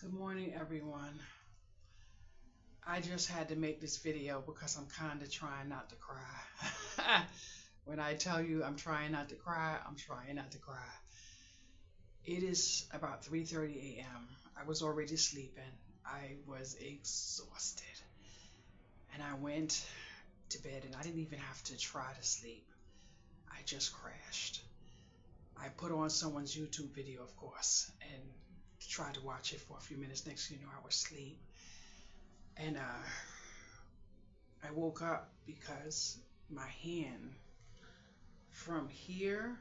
Good morning, everyone. I just had to make this video because I'm kind of trying not to cry. When I tell you I'm trying not to cry, I'm trying not to cry. It is about 3:30 a.m. I was already sleeping. I was exhausted. And I went to bed and I didn't even have to try to sleep. I just crashed. I put on someone's YouTube video, of course, and tried to watch it for a few minutes. Next thing you know, I was asleep. And I woke up because my hand from here,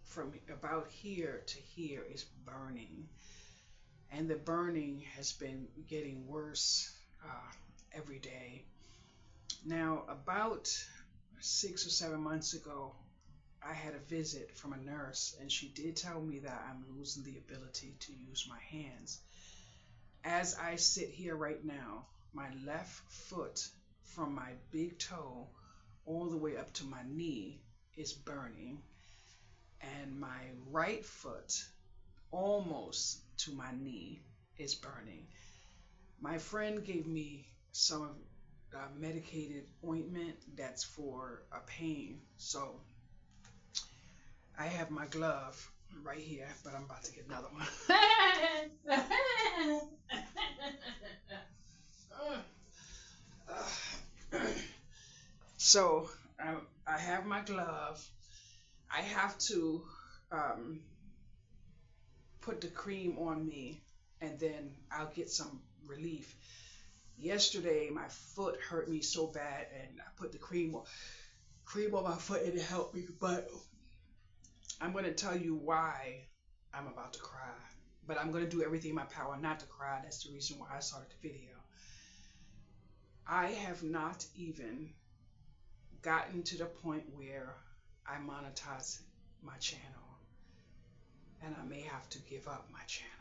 from about here to here, is burning. And the burning has been getting worse every day. Now, about 6 or 7 months ago, I had a visit from a nurse, and she did tell me that I'm losing the ability to use my hands. As I sit here right now, my left foot from my big toe all the way up to my knee is burning, and my right foot almost to my knee is burning. My friend gave me some medicated ointment that's for a pain, so I have my glove right here, but I'm about to get another one. So I have my glove. I have to um, put the cream on me, and then I'll get some relief. Yesterday, my foot hurt me so bad, and I put the cream on my foot, and it helped me. But I'm going to tell you why I'm about to cry. But I'm going to do everything in my power not to cry. That's the reason why I started the video. I have not even gotten to the point where I monetize my channel, and I may have to give up my channel.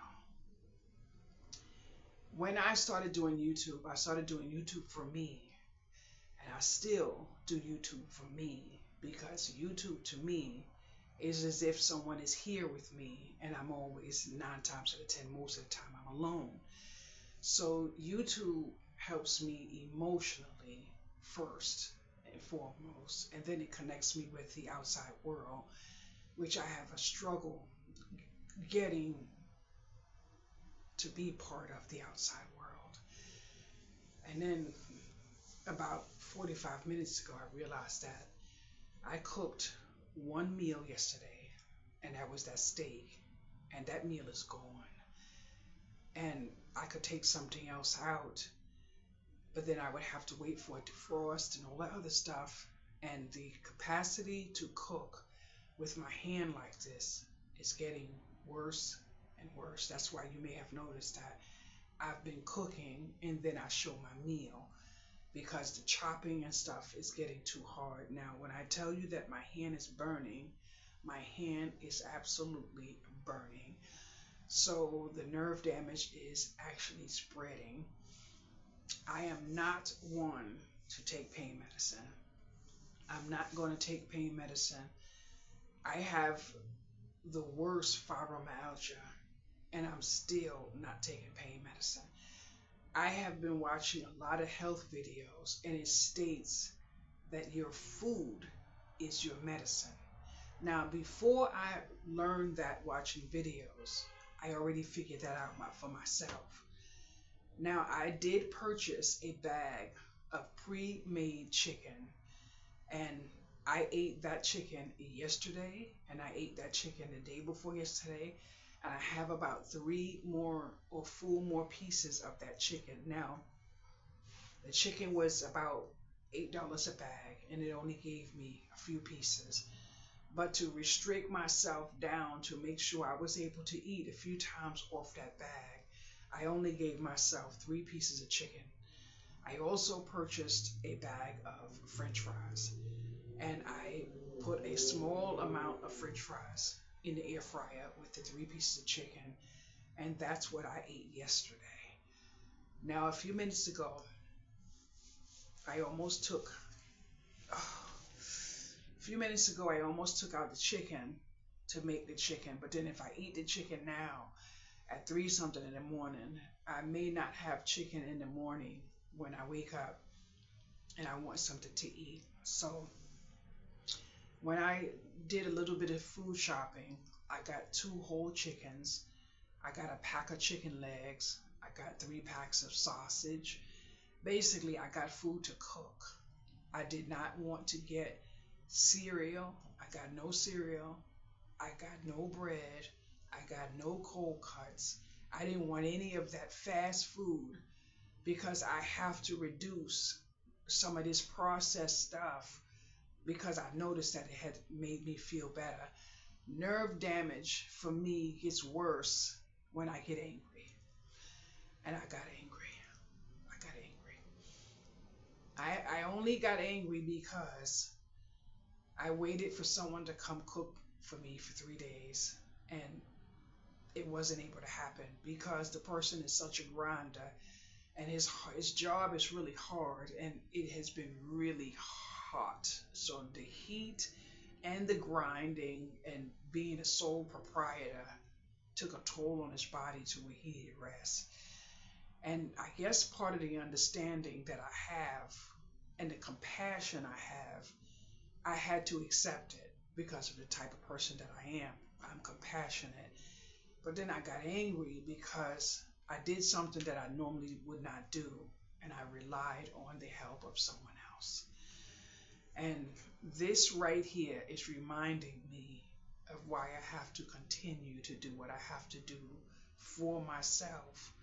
When I started doing YouTube, I started doing YouTube for me, and I still do YouTube for me, because YouTube to me is as if someone is here with me, and I'm always 9 times out of 10, most of the time I'm alone. So YouTube helps me emotionally first and foremost, and then it connects me with the outside world, which I have a struggle getting to be part of the outside world. And then about 45 minutes ago, I realized that I cooked one meal yesterday, and that was that steak, and that meal is gone. And I could take something else out, but then I would have to wait for it to frost and all that other stuff. And the capacity to cook with my hand like this is getting worse and worse. That's why you may have noticed that I've been cooking and then I show my meal, because the chopping and stuff is getting too hard. Now, when I tell you that my hand is burning, my hand is absolutely burning. So the nerve damage is actually spreading. I am not one to take pain medicine. I'm not going to take pain medicine. I have the worst fibromyalgia, and I'm still not taking pain medicine. I have been watching a lot of health videos, and it states that your food is your medicine. Now, before I learned that watching videos, I already figured that out for myself. Now, I did purchase a bag of pre-made chicken, and I ate that chicken yesterday, and I ate that chicken the day before yesterday, and I have about 4 more pieces of that chicken. Now, the chicken was about $8 a bag, and it only gave me a few pieces. But to restrict myself down to make sure I was able to eat a few times off that bag, I only gave myself 3 pieces of chicken. I also purchased a bag of French fries, and I put a small amount of French fries in the air fryer with the 3 pieces of chicken, and that's what I ate yesterday. Now, a few minutes ago, I almost took out the chicken to make the chicken, but then if I eat the chicken now, at 3 something in the morning. I may not have chicken in the morning when I wake up and I want something to eat. So when I did a little bit of food shopping, I got 2 whole chickens. I got a pack of chicken legs. I got 3 packs of sausage. Basically, I got food to cook. I did not want to get cereal. I got no cereal. I got no bread. I got no cold cuts. I didn't want any of that fast food because I have to reduce some of this processed stuff because I noticed that it had made me feel better. Nerve damage for me gets worse when I get angry. And I got angry. I got angry. I only got angry because I waited for someone to come cook for me for 3 days and it wasn't able to happen because the person is such a grinder and his job is really hard and it has been really hot. So the heat and the grinding and being a sole proprietor took a toll on his body to where he needed rest. And I guess part of the understanding that I have and the compassion I had to accept it because of the type of person that I am. I'm compassionate. But then I got angry because I did something that I normally would not do, and I relied on the help of someone else. And this right here is reminding me of why I have to continue to do what I have to do for myself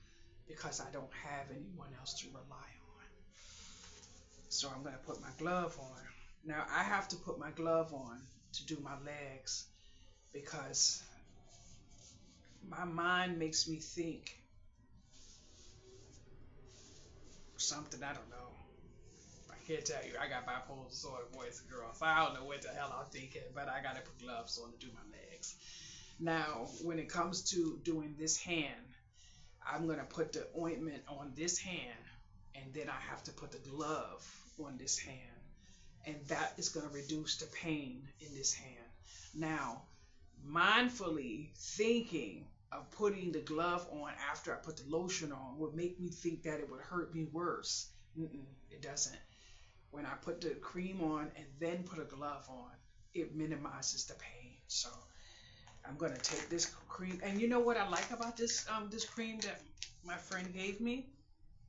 because I don't have anyone else to rely on. So I'm going to put my glove on. Now I have to put my glove on to do my legs because my mind makes me think something I don't know. I can't tell you. I got bipolar disorder, boys and girls. So I don't know what the hell I'm thinking, but I gotta put gloves on to do my legs. Now, when it comes to doing this hand, I'm gonna put the ointment on this hand, and then I have to put the glove on this hand, and that is gonna reduce the pain in this hand. Now, mindfully thinking of putting the glove on after I put the lotion on would make me think that it would hurt me worse. It doesn't. When I put the cream on and then put a glove on, it minimizes the pain. So I'm gonna take this cream, and you know what I like about this cream that my friend gave me?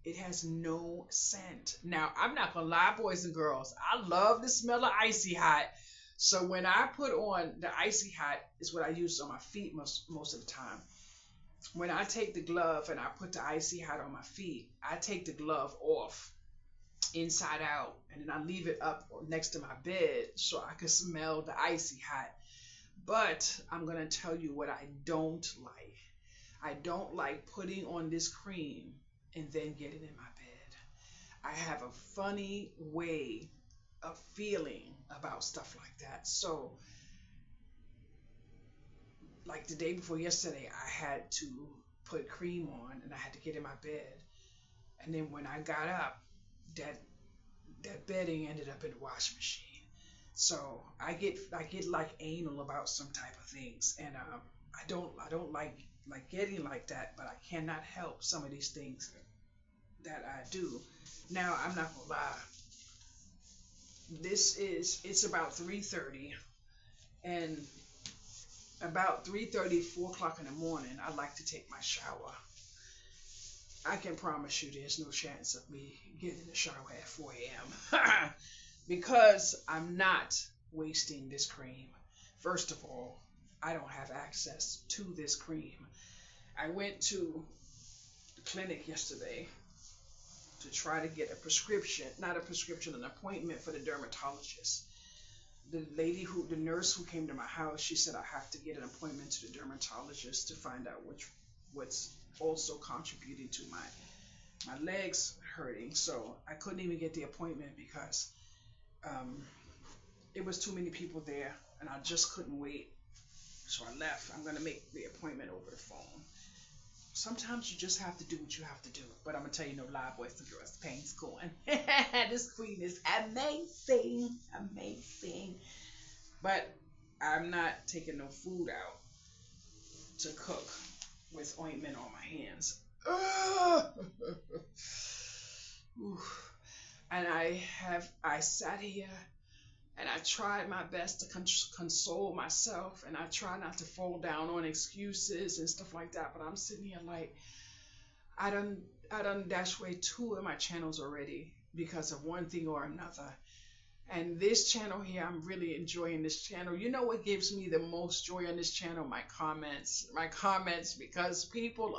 It has no scent. Now I'm not gonna lie, boys and girls, I love the smell of Icy Hot. So when I put on the Icy Hot, is what I use on my feet most of the time. When I take the glove and I put the Icy Hot on my feet, I take the glove off inside out and then I leave it up next to my bed so I can smell the Icy Hot. But I'm going to tell you what I don't like. I don't like putting on this cream and then getting in my bed. I have a funny way of feeling about stuff like that. So like the day before yesterday, I had to put cream on and I had to get in my bed. And then when I got up, that bedding ended up in the washing machine. So I get like anal about some type of things, and I don't like getting like that, but I cannot help some of these things that I do. Now I'm not gonna lie. It's about 3:30, and about 3:30, 4 o'clock in the morning, I like to take my shower. I can promise you there's no chance of me getting in the shower at 4 a.m. because I'm not wasting this cream. First of all, I don't have access to this cream. I went to the clinic yesterday to try to get a prescription, not a prescription, an appointment for the dermatologist. The nurse who came to my house, she said I have to get an appointment to the dermatologist to find out what's also contributing to my legs hurting. So I couldn't even get the appointment because it was too many people there and I just couldn't wait. So I left. I'm going to make the appointment over the phone. Sometimes you just have to do what you have to do. But I'm going to tell you no lie, boys and girls, the pain's going. This queen is amazing. Amazing. But I'm not taking no food out to cook. with ointment on my hands. And I sat here and I tried my best to console myself, and I try not to fall down on excuses and stuff like that. But I'm sitting here like, I done dashed away 2 of my channels already because of one thing or another. And this channel here, I'm really enjoying this channel. You know what gives me the most joy on this channel? My comments. My comments, because people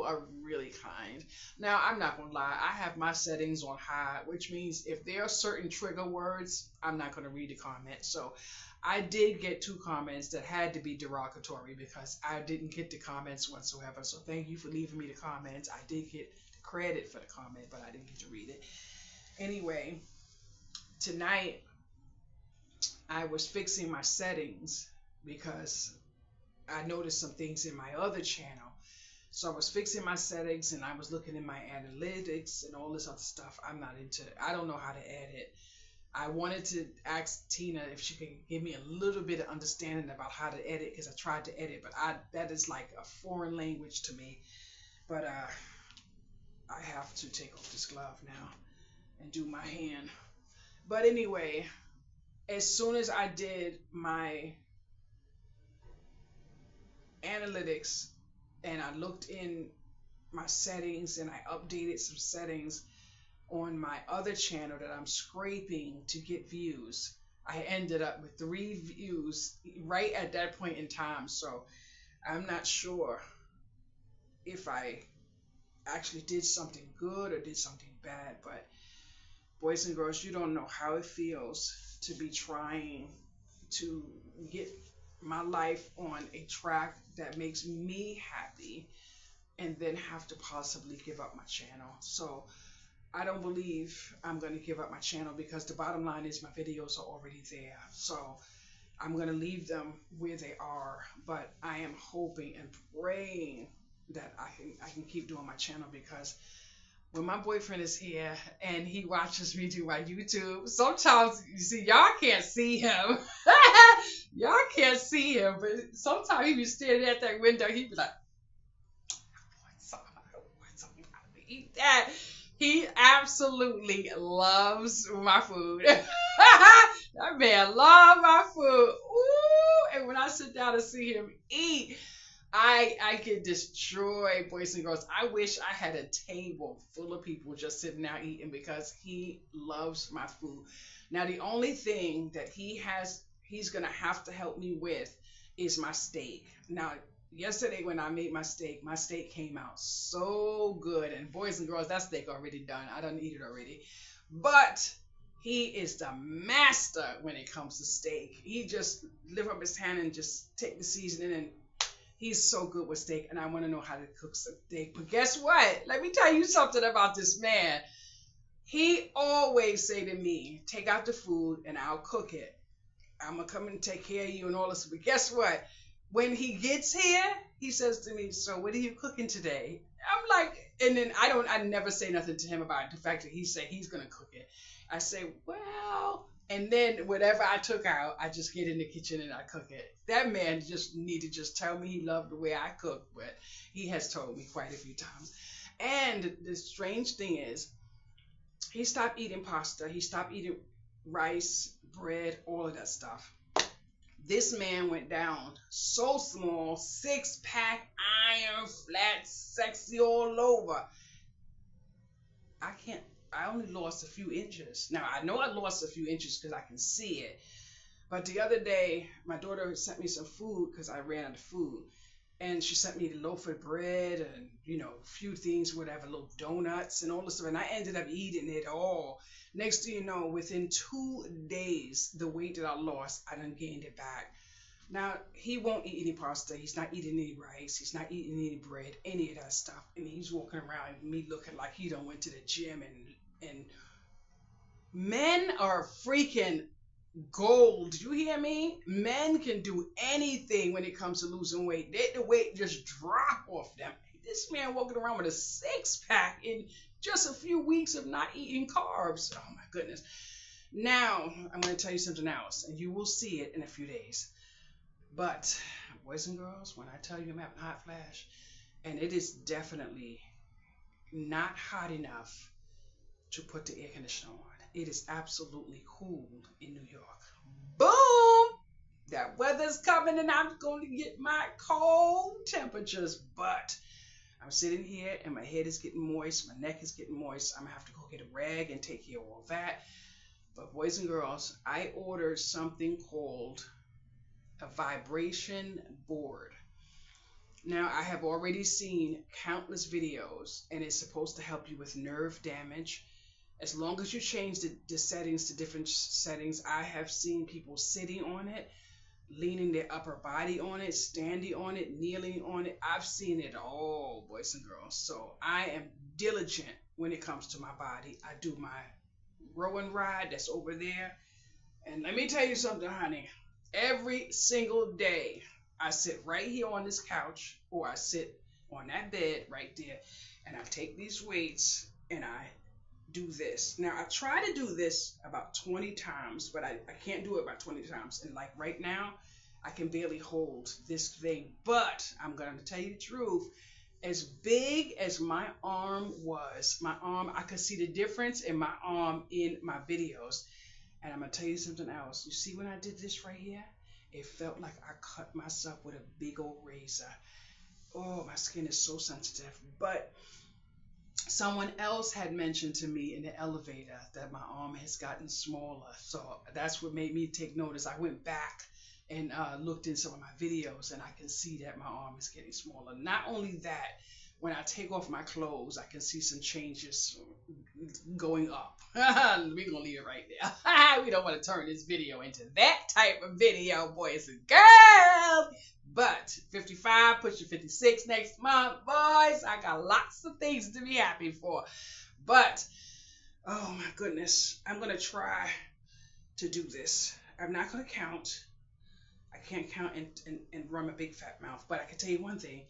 are really kind. Now, I'm not gonna lie, I have my settings on high, which means if there are certain trigger words, I'm not gonna read the comment. So I did get 2 comments that had to be derogatory because I didn't get the comments whatsoever. So thank you for leaving me the comments. I did get the credit for the comment, but I didn't get to read it. Anyway, tonight I was fixing my settings because I noticed some things in my other channel. So I was fixing my settings and I was looking in my analytics and all this other stuff. I don't know how to edit. I wanted to ask Tina if she could give me a little bit of understanding about how to edit, because I tried to edit, but that is like a foreign language to me. But I have to take off this glove now and do my hand. But anyway, as soon as I did my analytics and I looked in my settings and I updated some settings on my other channel that I'm scraping to get views, I ended up with 3 views right at that point in time. So I'm not sure if I actually did something good or did something bad, but boys and girls, you don't know how it feels to be trying to get my life on a track that makes me happy and then have to possibly give up my channel. So I don't believe I'm going to give up my channel, because the bottom line is my videos are already there. So I'm going to leave them where they are, but I am hoping and praying that I can keep doing my channel, because when my boyfriend is here and he watches me do my YouTube, sometimes, you see, y'all can't see him. Y'all can't see him, but sometimes he be standing at that window, he be like, I want something to eat that. He absolutely loves my food. That man loves my food. Ooh, and when I sit down and see him eat, I get destroyed, boys and girls. I wish I had a table full of people just sitting there eating, because he loves my food. Now, the only thing that he's going to have to help me with is my steak. Now, yesterday when I made my steak came out so good. And boys and girls, that steak already done. I done eat it already. But he is the master when it comes to steak. He just lift up his hand and just take the seasoning, and he's so good with steak, and I want to know how to cook some steak. But guess what? Let me tell you something about this man. He always say to me, take out the food and I'll cook it. I'm going to come and take care of you and all this. But guess what? When he gets here, he says to me, so what are you cooking today? I'm like, and then I never say nothing to him about the fact that he say he's going to cook it. I say, well, and then whatever I took out, I just get in the kitchen and I cook it. That man just need to just tell me he loved the way I cook, but he has told me quite a few times. And the strange thing is, he stopped eating pasta. He stopped eating rice, bread, all of that stuff. This man went down so small, 6-pack, iron, flat, sexy all over. I only lost a few inches. Now, I know I lost a few inches because I can see it. But the other day, my daughter sent me some food because I ran out of food. And she sent me a loaf of bread and, a few things, whatever, little donuts and all this stuff. And I ended up eating it all. Next thing you know, within 2 days, the weight that I lost, I done gained it back. Now, he won't eat any pasta. He's not eating any rice. He's not eating any bread, any of that stuff. And he's walking around me looking like he done went to the gym. And men are freaking gold. You hear me? Men can do anything when it comes to losing weight. The weight just drop off them. This man walking around with a 6-pack in just a few weeks of not eating carbs. Oh my goodness. Now, I'm going to tell you something else, and you will see it in a few days. But boys and girls, when I tell you I'm having hot flash, and it is definitely not hot enough to put the air conditioner on. It is absolutely cool in New York. Boom! That weather's coming and I'm going to get my cold temperatures. But I'm sitting here and my head is getting moist, my neck is getting moist. I'm going to have to go get a rag and take care of all that. But boys and girls, I ordered something called a vibration board. Now, I have already seen countless videos, and it's supposed to help you with nerve damage. As long as you change the settings to different settings, I have seen people sitting on it, leaning their upper body on it, standing on it, kneeling on it. I've seen it all, boys and girls. So I am diligent when it comes to my body. I do my row and ride that's over there. And let me tell you something, honey. Every single day, I sit right here on this couch, or I sit on that bed right there, and I take these weights and I do this. Now, I try to do this about 20 times, but I can't do it about 20 times. And like right now, I can barely hold this thing. But I'm going to tell you the truth. As big as my arm was, I could see the difference in my arm in my videos. And I'm going to tell you something else. You see when I did this right here? It felt like I cut myself with a big old razor. Oh, my skin is so sensitive. But someone else had mentioned to me in the elevator that my arm has gotten smaller. So that's what made me take notice. I went back and looked in some of my videos, and I can see that my arm is getting smaller. Not only that, when I take off my clothes, I can see some changes going up. We're going to leave it right there. We don't want to turn this video into that type of video, boys and girls. But 55, pushing 56 next month, boys. I got lots of things to be happy for. But, oh my goodness, I'm going to try to do this. I'm not going to count. I can't count and run my big fat mouth. But I can tell you one thing.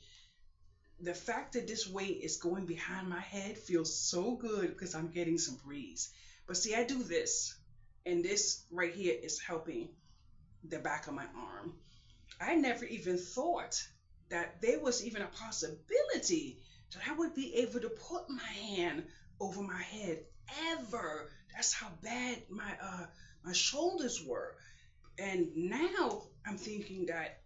The fact that this weight is going behind my head feels so good because I'm getting some breeze. But see, I do this, and this right here is helping the back of my arm. I never even thought that there was even a possibility that I would be able to put my hand over my head ever. That's how bad my shoulders were. And now I'm thinking that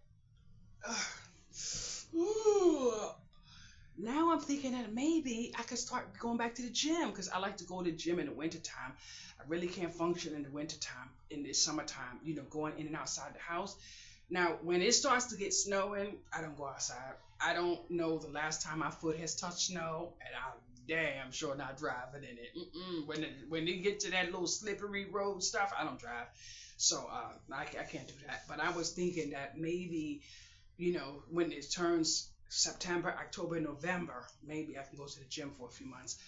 now I'm thinking that maybe I could start going back to the gym, because I like to go to the gym in the wintertime. I really can't function in the wintertime, in the summertime, going in and outside the house. Now, when it starts to get snowing, I don't go outside. I don't know the last time my foot has touched snow, and I'm damn sure not driving in it. When they get to that little slippery road stuff, I don't drive. So I can't do that. But I was thinking that maybe, when it turns September, October, November, maybe I can go to the gym for a few months.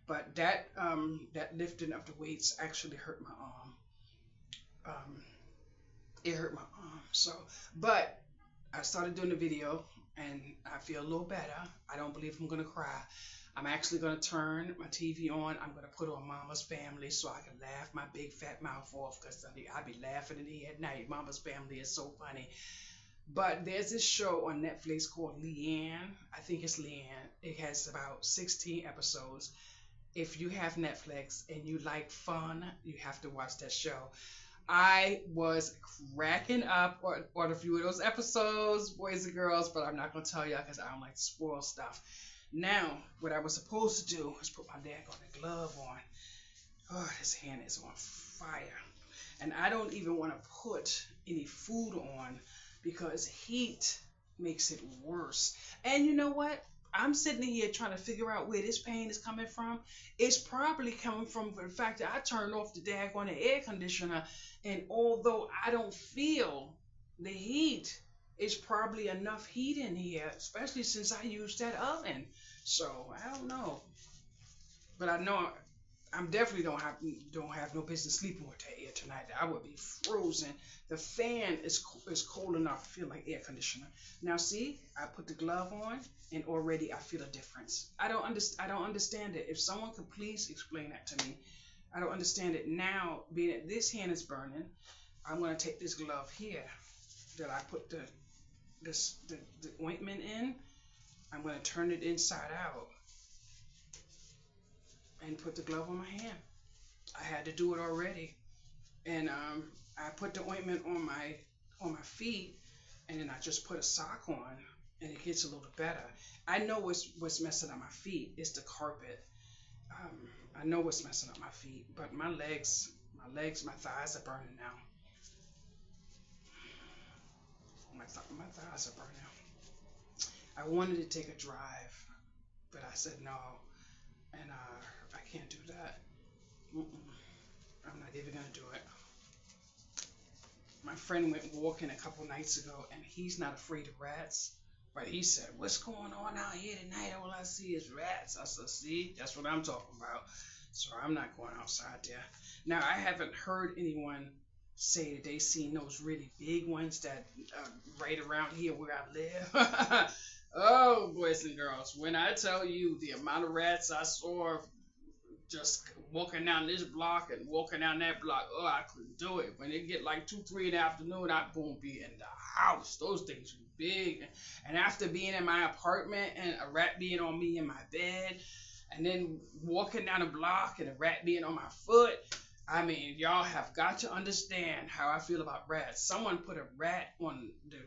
But that lifting of the weights actually hurt my arm. It hurt my arm. So, but I started doing the video and I feel a little better. I don't believe I'm gonna cry. I'm actually gonna turn my TV on. I'm gonna put on Mama's Family so I can laugh my big fat mouth off, because I'd be laughing in here at night. Mama's Family is so funny. But there's this show on Netflix called Leanne. I think it's Leanne. It has about 16 episodes. If you have Netflix and you like fun, you have to watch that show. I was cracking up on a few of those episodes, boys and girls, but I'm not going to tell y'all because I don't like to spoil stuff. Now, what I was supposed to do was put my daggone glove on. Oh, his hand is on fire. And I don't even want to put any food on because heat makes it worse. And you know what? I'm sitting here trying to figure out where this pain is coming from. It's probably coming from the fact that I turned off the daggone air conditioner, and although I don't feel the heat, it's probably enough heat in here, especially since I used that oven. So I don't know, but I know I'm definitely don't have no business sleeping with that air tonight. I would be frozen. The fan is cold enough to feel like air conditioner. Now see, I put the glove on and already I feel a difference. I don't understand it. If someone could please explain that to me. I don't understand it. Now, being that this hand is burning, I'm gonna take this glove here that I put the the ointment in, I'm going to turn it inside out and put the glove on my hand. I had to do it already, and I put the ointment on my feet, and then I just put a sock on, and it gets a little better. I know what's messing up my feet. It's the carpet. Um, I know what's messing up my feet, but my thighs are burning now. My thighs are burning now. I wanted to take a drive, but I said no, and I can't do that. Mm-mm. I'm not even gonna do it. My friend went walking a couple nights ago, and he's not afraid of rats. But he said, "What's going on out here tonight? All I see is rats." I said, "See, that's what I'm talking about." So I'm not going outside there. Now I haven't heard anyone say that they seen those really big ones that right around here where I live. Oh, boys and girls, when I tell you the amount of rats I saw just walking down this block and walking down that block, oh, I couldn't do it. When it get like 2, 3 in the afternoon, I won't be in the house. Those things were big. And after being in my apartment and a rat being on me in my bed, and then walking down the block and a rat being on my foot, I mean, y'all have got to understand how I feel about rats. Someone put a rat on the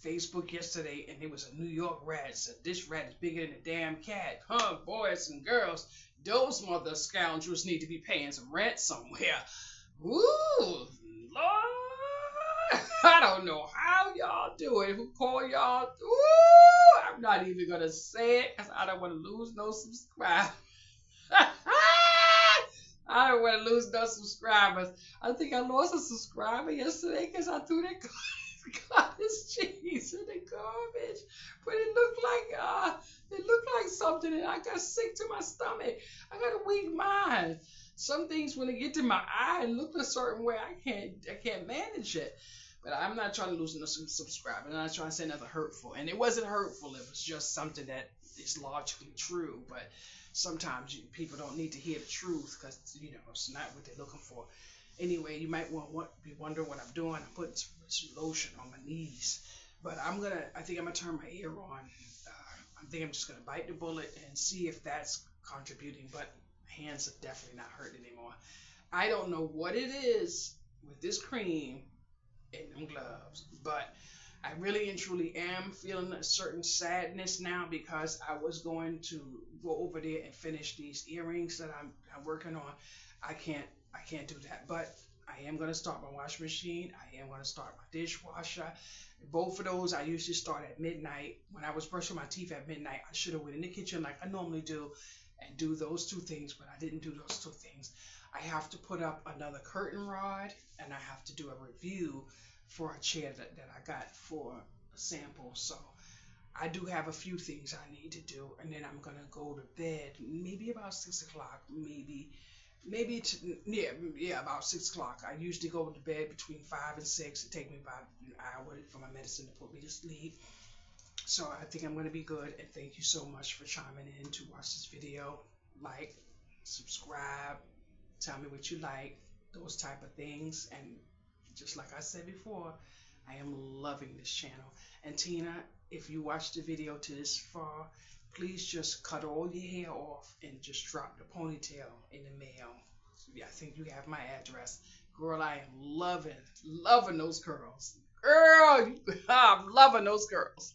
Facebook yesterday, and it was a New York rat. Said this rat is bigger than a damn cat. Huh, boys and girls, those mother scoundrels need to be paying some rent somewhere. Woo, Lord, I don't know how y'all do it. Who call y'all? Ooh, I'm not even gonna say it because I don't want to lose no subscribers. I don't want to lose no subscribers. I think I lost a subscriber yesterday because I threw that cottage cheese in the garbage. But it looked like something, and I got sick to my stomach. I got a weak mind. Some things when they get to my eye and look a certain way, I can't manage it. But I'm not trying to lose no subscribers. I'm not trying to say nothing hurtful. And it wasn't hurtful. It was just something that is logically true. But sometimes people don't need to hear the truth because, it's not what they're looking for. Anyway, you might be wondering what I'm doing. I'm putting some lotion on my knees. But I think I'm going to turn my ear on. I think I'm just going to bite the bullet and see if that's contributing. But my hands are definitely not hurting anymore. I don't know what it is with this cream and them gloves, but I really and truly am feeling a certain sadness now because I was going to go over there and finish these earrings that I'm working on. I can't do that, but I am going to start my washing machine. I am going to start my dishwasher. Both of those I usually start at midnight. When I was brushing my teeth at midnight, I should have went in the kitchen like I normally do and do those 2 things, but I didn't do those 2 things. I have to put up another curtain rod, and I have to do a review for a chair that I got for a sample. So I do have a few things I need to do, and then I'm going to go to bed maybe about 6 o'clock, about 6 o'clock. I usually go to bed between 5 and 6. It takes me about an hour for my medicine to put me to sleep. So I think I'm going to be good, and thank you so much for chiming in to watch this video. Like, subscribe, tell me what you like, those type of things. And just like I said before, I am loving this channel. And Tina, if you watched the video to this far, please just cut all your hair off and just drop the ponytail in the mail. I think you have my address. Girl, I am loving those curls. Girl, I'm loving those curls.